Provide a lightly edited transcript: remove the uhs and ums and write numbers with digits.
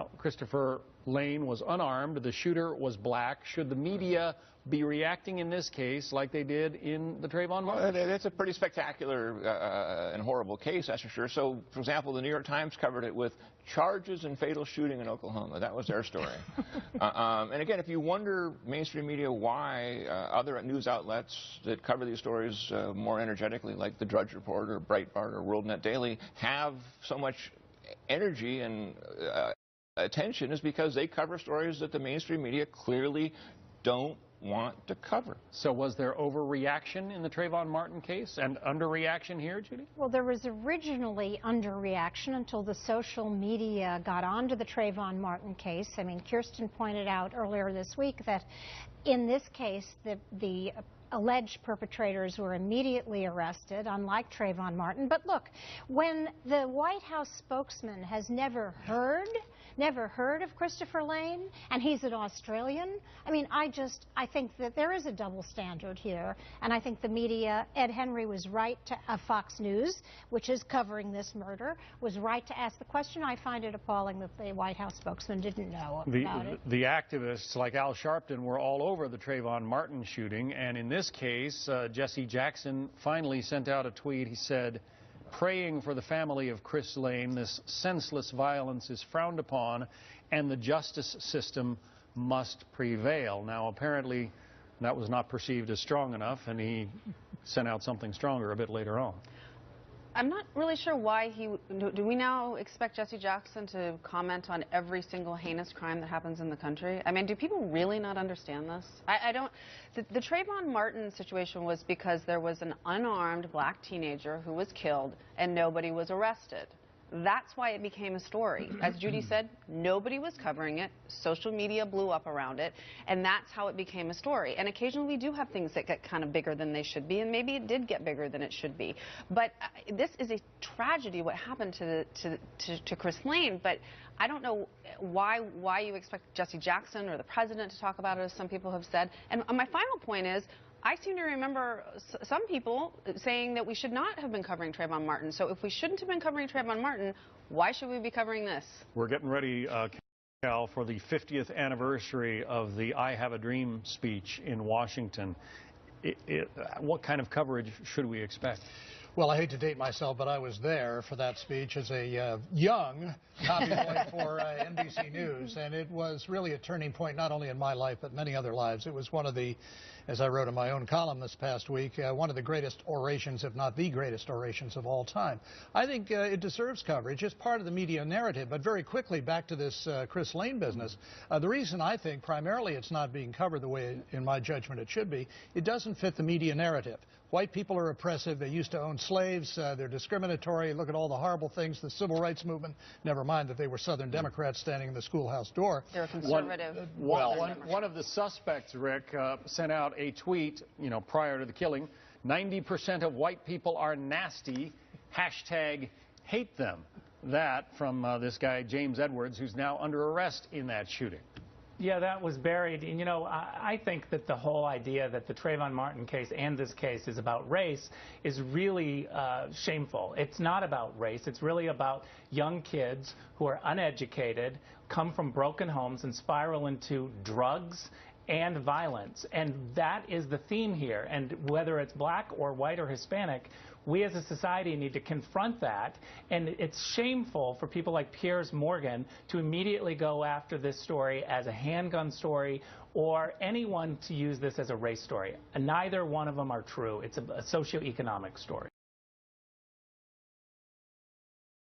Now, Christopher Lane was unarmed. The shooter was black. Should the media be reacting in this case like they did in the Trayvon Martin? Well, it's a pretty spectacular and horrible case, that's for sure. So, for example, the New York Times covered it with charges in fatal shooting in Oklahoma. That was their story. And again, if you wonder, mainstream media, why other news outlets that cover these stories more energetically, like the Drudge Report or Breitbart or WorldNet Daily, have so much energy and attention, is because they cover stories that the mainstream media clearly don't want to cover. So was there overreaction in the Trayvon Martin case and underreaction here, Judy? Well, there was originally underreaction until the social media got onto the Trayvon Martin case. I mean, Kirsten pointed out earlier this week that in this case, the alleged perpetrators were immediately arrested, unlike Trayvon Martin. But look, when the White House spokesman has never heard of Christopher Lane, and he's an Australian, I mean, I think that there is a double standard here, and I think the media, Ed Henry was right to, Fox News, which is covering this murder, was right to ask the question. I find it appalling that the White House spokesman didn't know about it. The activists like Al Sharpton were all over the Trayvon Martin shooting, and in this case, Jesse Jackson finally sent out a tweet. He said, "Praying for the family of Chris Lane. This senseless violence is frowned upon, and the justice system must prevail." Now, apparently, that was not perceived as strong enough, and he sent out something stronger a bit later on. I'm not really sure why do we now expect Jesse Jackson to comment on every single heinous crime that happens in the country? I mean, do people really not understand this? I don't. The Trayvon Martin situation was because there was an unarmed black teenager who was killed and nobody was arrested. That's why it became a story. As Judy said, nobody was covering it. Social media blew up around it, and that's how it became a story. And occasionally we do have things that get kind of bigger than they should be, and maybe it did get bigger than it should be. But this is a tragedy, what happened to Chris Lane, but I don't know why you expect Jesse Jackson or the president to talk about it, as some people have said. And my final point is, I seem to remember some people saying that we should not have been covering Trayvon Martin. So if we shouldn't have been covering Trayvon Martin, why should we be covering this? We're getting ready, Cal, for the 50th anniversary of the I Have a Dream speech in Washington. What kind of coverage should we expect? Well, I hate to date myself, but I was there for that speech as a young copy boy for NBC News, and it was really a turning point not only in my life but many other lives. It was one of the, as I wrote in my own column this past week, one of the greatest orations, if not the greatest orations of all time. I think it deserves coverage. It's part of the media narrative, but very quickly back to this Chris Lane business. The reason I think primarily it's not being covered the way, in my judgment, it should be, it doesn't fit the media narrative. White people are oppressive. They used to own slaves. They're discriminatory. Look at all the horrible things. The civil rights movement, never mind that they were Southern Democrats standing in the schoolhouse door. They're conservative. One of the suspects, Rick, sent out a tweet, prior to the killing. 90% of white people are nasty. # hate them. That from this guy, James Edwards, who's now under arrest in that shooting. Yeah, that was buried. And, I think that the whole idea that the Trayvon Martin case and this case is about race is really shameful. It's not about race. It's really about young kids who are uneducated, come from broken homes, and spiral into drugs and violence. And that is the theme here. And whether it's black or white or Hispanic, we as a society need to confront that. And it's shameful for people like Piers Morgan to immediately go after this story as a handgun story, or anyone to use this as a race story. And neither one of them are true. It's a socio-economic story.